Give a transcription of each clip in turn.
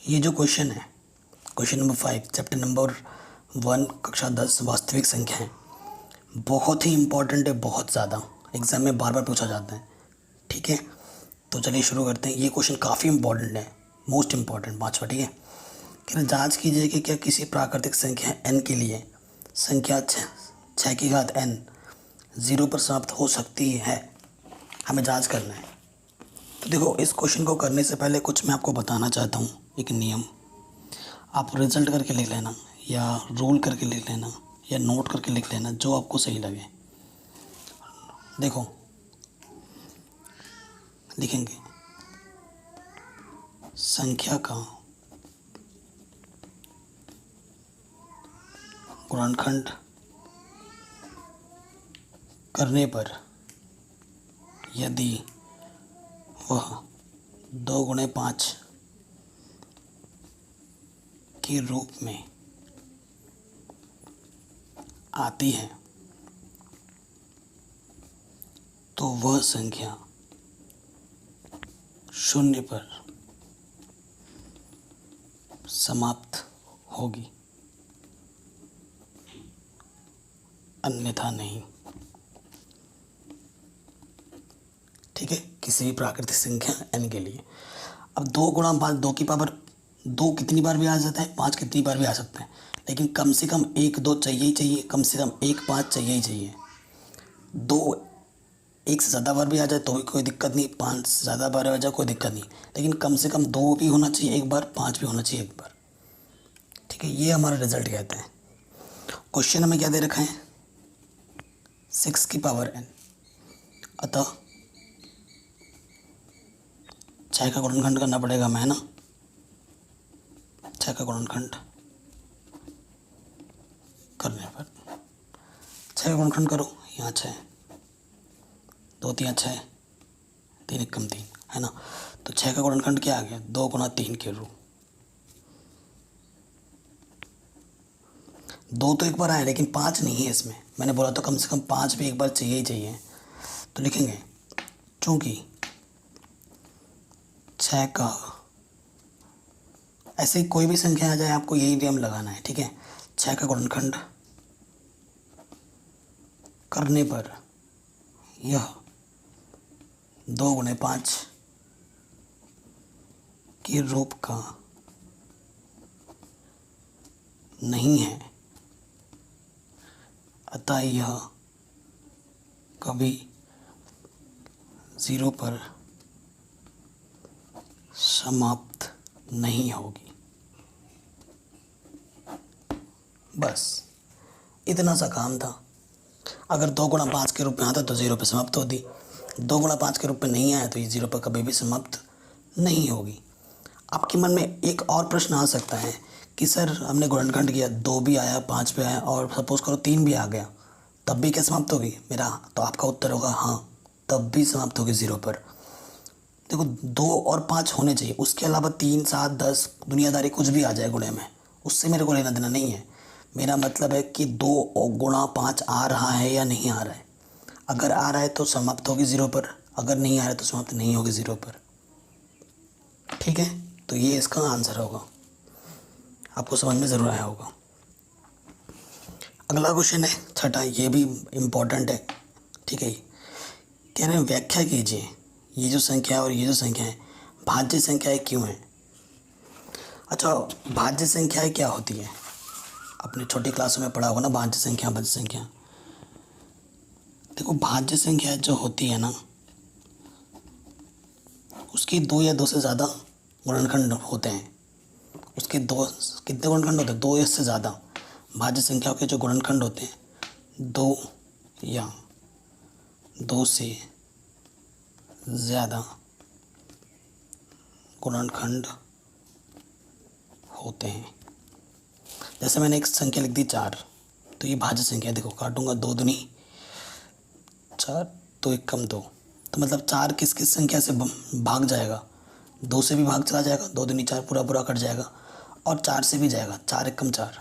ये जो क्वेश्चन है, क्वेश्चन नंबर 5 चैप्टर नंबर 1 कक्षा 10 वास्तविक संख्याएं, बहुत ही इंपॉर्टेंट है, बहुत ज़्यादा एग्ज़ाम में बार बार पूछा जाता है। ठीक है, तो चलिए शुरू करते हैं। ये क्वेश्चन काफ़ी इंपॉर्टेंट है, मोस्ट इंपॉर्टेंट 5वां। ठीक है, कह रहे जाँच कीजिए कि क्या किसी प्राकृतिक संख्या n के लिए संख्या छः की घात n 0 पर समाप्त हो सकती है। हमें जाँच करना है। तो देखो, इस क्वेश्चन को करने से पहले कुछ मैं आपको बताना चाहता हूँ, एक नियम। आप रिजल्ट करके लिख लेना, या रूल करके लिख लेना, या नोट करके लिख लेना, जो आपको सही लगे। देखो, लिखेंगे संख्या का गुणनखंड करने पर यदि वह 2 गुणे 5 के रूप में आती है तो वह संख्या 0 पर समाप्त होगी, अन्यथा नहीं। ठीक है, किसी भी प्राकृतिक संख्या n के लिए। अब 2 गुणा 5, 2 की पावर 2 कितनी बार भी आ जाता है, 5 कितनी बार भी आ सकता है, लेकिन कम से कम 1 2 चाहिए ही चाहिए, कम से कम 1 5 चाहिए ही चाहिए। 2 1 से ज़्यादा बार भी आ जाए तो भी कोई दिक्कत नहीं, 5 से ज़्यादा बार आ जाए कोई दिक्कत नहीं, लेकिन कम से कम 2 भी होना चाहिए एक बार, 5 भी होना चाहिए एक बार। ठीक है, ये हमारा रिजल्ट कहता है। क्वेश्चन हमें क्या दे रखा है, 6 की पावर n, अतः 6 का गुणनखंड करना पड़ेगा हमें, है ना। 6 का गुणनखंड करने पर 6 का गुणनखंड करो, यहाँ 6 2 3 6 3 एकम 3, है ना। तो 6 का गुणनखंड क्या आ गया, 2 गुणा 3 के रूप। 2 तो एक बार आया, लेकिन 5 नहीं है इसमें। मैंने बोला तो कम से कम 5 भी एक बार चाहिए ही चाहिए। तो लिखेंगे चूँकि 6 का, ऐसे ही कोई भी संख्या आ जाए आपको यही नियम लगाना है। ठीक है, 6 का गुणनखंड करने पर यह 2 गुणे 5 के रूप का नहीं है, अतः यह कभी 0 पर समाप्त नहीं होगी। बस इतना सा काम था। अगर 2 गुणा 5 के रूप में आता तो 0 पर समाप्त होती, 2 गुणा 5 के रूप में नहीं आया तो ये 0 पर कभी भी समाप्त नहीं होगी। आपके मन में एक और प्रश्न आ सकता है कि सर हमने गुणनखंड किया, 2 भी आया 5 भी आया और सपोज करो 3 भी आ गया, तब भी क्या समाप्त होगी मेरा? तो आपका उत्तर होगा हाँ, तब भी समाप्त होगी 0 पर। देखो, 2 और 5 होने चाहिए, उसके अलावा 3 7 10 दुनियादारी कुछ भी आ जाए गुणे में, उससे मेरे को लेना देना नहीं है। मेरा मतलब है कि 2 गुणा 5 आ रहा है या नहीं आ रहा है। अगर आ रहा है तो समाप्त होगी 0 पर, अगर नहीं आ रहा है तो समाप्त नहीं होगी 0 पर। ठीक है, तो ये इसका आंसर होगा, आपको समझ में ज़रूर आया होगा। अगला क्वेश्चन है 6ठा, ये भी इम्पोर्टेंट है। ठीक है, कह रहे हैं व्याख्या कीजिए ये जो संख्या और ये जो संख्या है भाज्य संख्याएं क्यों हैं। अच्छा, भाज्य संख्याएं क्या होती है, अपने छोटी क्लासों में पढ़ा होगा ना, भाज्य संख्या भाज्य संख्या। देखो, भाज्य संख्या जो होती है ना, उसकी 2 या 2 से ज़्यादा गुणनखंड होते हैं। उसके 2 कितने गुणनखंड होते हैं, 2 या से ज़्यादा। भाज्य संख्याओं के जो गुणनखंड होते हैं 2 या 2 से ज़्यादा गुणनखंड होते हैं। जैसे मैंने एक संख्या लिख दी 4, तो ये भाज्य संख्या। देखो, काटूंगा 2 दूनी 4, 2 एकम 2, तो मतलब 4 किस किस संख्या से भाग जाएगा, 2 से भी भाग चला जाएगा, 2 दूनी 4 पूरा पूरा कट जाएगा, और 4 से भी जाएगा, 4 एकम 4।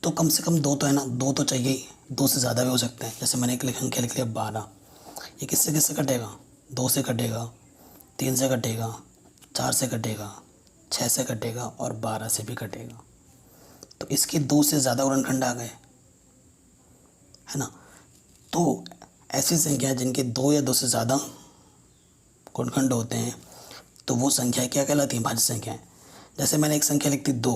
तो कम से कम 2 तो है ना, 2 तो चाहिए ही, 2 से ज़्यादा भी हो सकते हैं। जैसे मैंने एक संख्या लिख लिया 12, ये किससे कटेगा, 2 से कटेगा, 3 से कटेगा, 4 से कटेगा, 6 से कटेगा और 12 से भी कटेगा। तो इसके 2 से ज़्यादा गुणनखंड आ गए, है ना। तो ऐसी संख्या जिनके 2 या 2 से ज़्यादा गुणनखंड होते हैं तो वो संख्या क्या कहलाती है, भाज्य संख्याएं। जैसे मैंने एक संख्या लिख दी 2,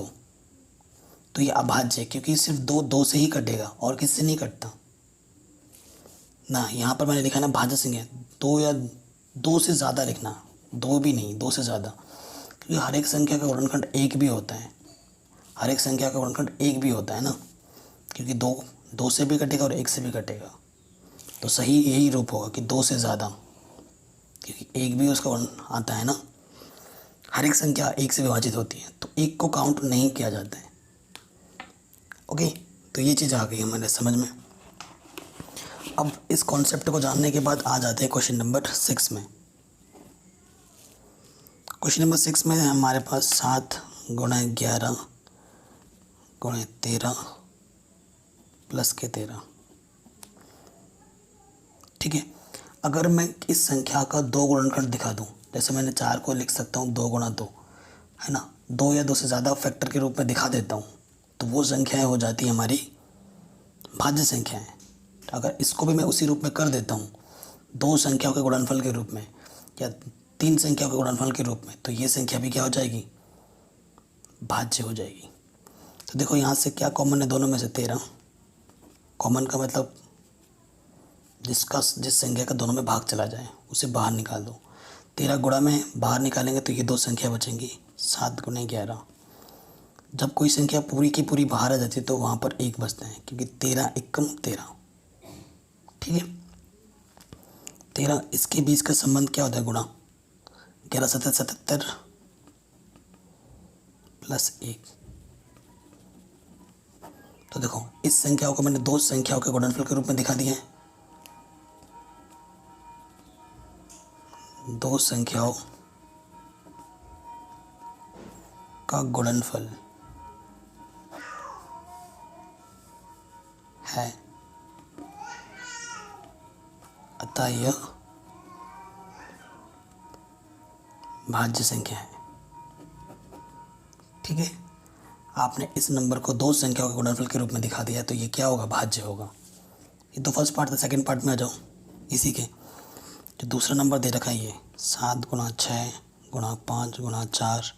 तो ये अभाज्य है क्योंकि सिर्फ 2 से ही कटेगा और किससे नहीं कटता ना। यहाँ पर मैंने लिखा ना भाज्य संख्या, 2 या 2 से ज़्यादा लिखना, 2 भी नहीं, 2 से ज़्यादा, क्योंकि हर एक संख्या का गुणनखंड 1 भी होता है, हर एक संख्या का गुणनखंड 1 भी होता है ना, क्योंकि 2 से भी कटेगा और 1 से भी कटेगा। तो सही यही रूप होगा कि 2 से ज़्यादा, क्योंकि 1 भी उसका गुण आता है ना। हर एक संख्या 1 से विभाजित होती है तो 1 को काउंट नहीं किया जाता है। ओके, तो ये चीज़ आ गई हमारे समझ में। अब इस कॉन्सेप्ट को जानने के बाद आ जाते हैं क्वेश्चन नंबर 6 में। क्वेश्चन नंबर 6 में हमारे पास 7 गुणा 11 गुणा 13 प्लस के 13। ठीक है, अगर मैं इस संख्या का 2 गुणनखंड दिखा दूं, जैसे मैंने 4 को लिख सकता हूँ 2 गुणा 2, है ना, 2 या 2 से ज़्यादा फैक्टर के रूप में दिखा देता हूँ, तो वो संख्याएं हो जाती है हमारी भाज्य संख्याएं। अगर इसको भी मैं उसी रूप में कर देता हूँ 2 संख्याओं के गुणनफल के रूप में या 3 संख्याओं के गुणनफल के रूप में, तो ये संख्या भी क्या हो जाएगी, भाज्य हो जाएगी। तो देखो यहाँ से क्या कॉमन है, दोनों में से 13 कॉमन का मतलब जिस संख्या का दोनों में भाग चला जाए उसे बाहर निकाल दो। 13 गुणा में बाहर निकालेंगे तो ये 2 संख्या बचेंगी, 7 गुणा 11। जब कोई संख्या पूरी की पूरी बाहर आ जाती है तो वहाँ पर 1 बचता है, क्योंकि 13 एकम 13। ठीक है, 13 इसके बीच का संबंध क्या होता है, गुणा। 11 7 77 प्लस 1। तो देखो इस संख्याओं को मैंने 2 संख्याओं के गुणनफल के रूप में दिखा दिया है। 2 संख्याओं का गुणनफल है, अतः यह भाज्य संख्या है। ठीक है, आपने इस नंबर को 2 संख्याओं के गुणनफल के रूप में दिखा दिया तो ये क्या होगा, भाज्य होगा। ये तो फर्स्ट पार्ट था, सेकंड पार्ट में आ जाओ। इसी के जो दूसरा नंबर दे रखा है ये 7 गुणा 6 गुणा 5 गुणा 4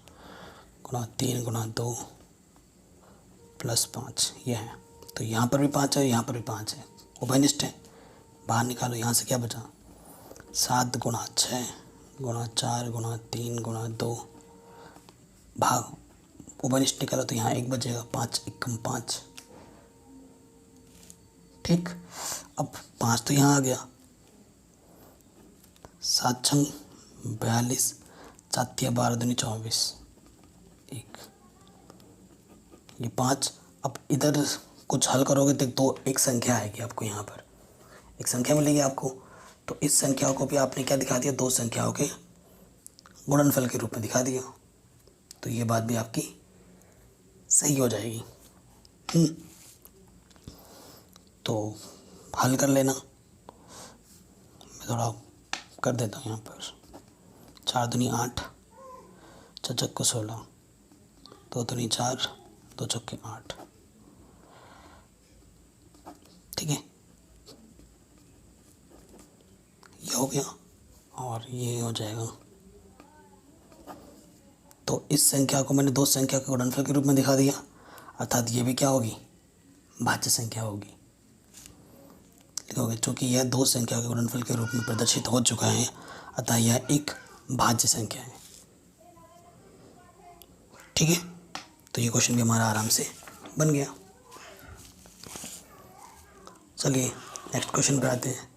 गुणा 3 गुणा 2 प्लस 5 ये है। तो यहाँ पर भी 5 है, यहाँ पर भी 5 है, उभयनिष्ठ है। बाहर निकालो, यहाँ से क्या बचा, 7 गुणा 6 गुणा 4 गुणा 3 गुणा 2 भाग उभयनिष्ठ निकालो तो यहाँ 1 बचेगा, 5 एकम 5। ठीक, अब 5 तो यहाँ आ गया, 7 छंग 42 7 या 12 दूनी 24 1, ये 5। अब इधर कुछ हल करोगे तो एक संख्या आएगी आपको, यहाँ पर एक संख्या मिलेगी आपको। तो इस संख्याओं को भी आपने क्या दिखा दिया, 2 संख्याओं के गुणनफल के रूप में दिखा दिया। तो ये बात भी आपकी सही हो जाएगी। तो हल कर लेना, मैं थोड़ा कर देता हूँ यहाँ पर। 4 दूनी 8 चचक को 16 2 दूनी 4 2 चौके 8। ठीक है, ये हो गया और ये हो जाएगा। तो इस संख्या को मैंने 2 संख्या के गुणनफल के रूप में दिखा दिया, अर्थात ये भी क्या होगी, भाज्य संख्या होगी। लिखोगे चूँकि यह 2 संख्या के गुणनफल के रूप में प्रदर्शित हो चुका है, अतः यह एक भाज्य संख्या है। ठीक है, तो ये क्वेश्चन भी हमारा आराम से बन गया। चलिए नेक्स्ट क्वेश्चन पे आते हैं।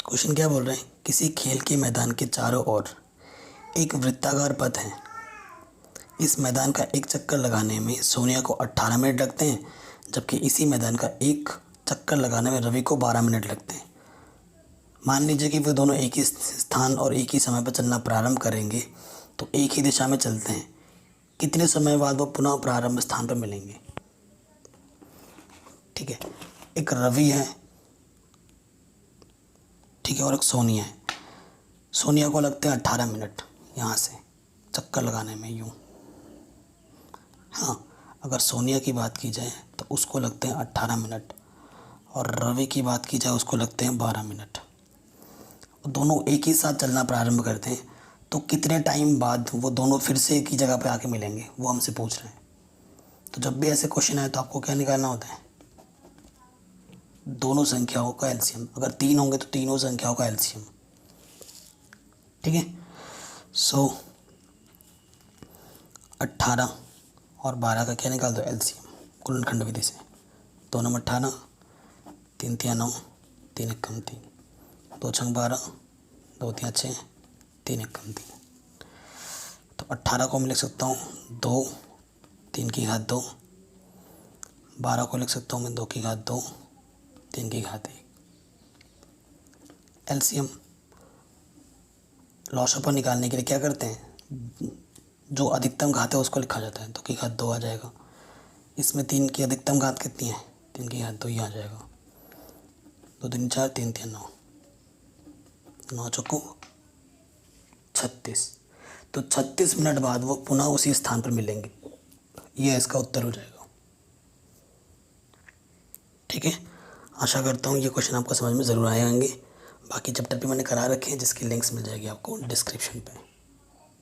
क्वेश्चन क्या बोल रहे हैं, किसी खेल के मैदान के चारों ओर एक वृत्ताकार पथ है। इस मैदान का एक चक्कर लगाने में सोनिया को 18 मिनट लगते हैं, जबकि इसी मैदान का एक चक्कर लगाने में रवि को 12 मिनट लगते हैं। मान लीजिए कि वे दोनों एक ही स्थान और एक ही समय पर चलना प्रारंभ करेंगे, तो एक ही दिशा में चलते हैं। कितने समय बाद वो पुनः प्रारंभ स्थान पर मिलेंगे। ठीक है, एक रवि है, ठीक है, और एक सोनिया है। सोनिया को लगते हैं 18 मिनट, यहाँ से चक्कर लगाने में यूँ। हाँ, अगर सोनिया की बात की जाए तो उसको लगते हैं 18 मिनट, और रवि की बात की जाए उसको लगते हैं 12 मिनट। दोनों एक ही साथ चलना प्रारंभ करते हैं तो कितने टाइम बाद वो दोनों फिर से एक ही जगह पे आके मिलेंगे, वो हमसे पूछ रहे हैं। तो जब भी ऐसे क्वेश्चन आए तो आपको क्या निकालना होता है? दोनों संख्याओं का एलसीएम। अगर 3 होंगे तो तीनों संख्याओं का एलसीएम। ठीक है। सो 18 और 12 का क्या निकाल दो? एलसीएम गुणनखंड विधि से। 2 नंबर 18, 3 तिया 9, 3 एकम 3, 2 छंग 12, 2 तिया 6, 3 एकम 3। तो 18 को मैं लिख सकता हूँ 2, 3 की घात 2। 12 को लिख सकता हूँ मैं 2 की घात 2, 3 की घात 1। एलसीएम लॉसअपर निकालने के लिए क्या करते हैं? जो अधिकतम घात है उसको लिखा जाता है। 2 की घात 2 आ जाएगा। इसमें 3 की अधिकतम घात कितनी है? 3 की घात 2 ही आ जाएगा। 2 3 4, 3 3 9, 9 चौको 36। तो 36 मिनट बाद वो पुनः उसी स्थान पर मिलेंगे। ये इसका उत्तर हो जाएगा। ठीक है। आशा करता हूँ ये क्वेश्चन आपको समझ में ज़रूर आए होंगे। बाकी चैप्टर पे मैंने करा रखे हैं जिसकी लिंक्स मिल जाएगी आपको डिस्क्रिप्शन पे।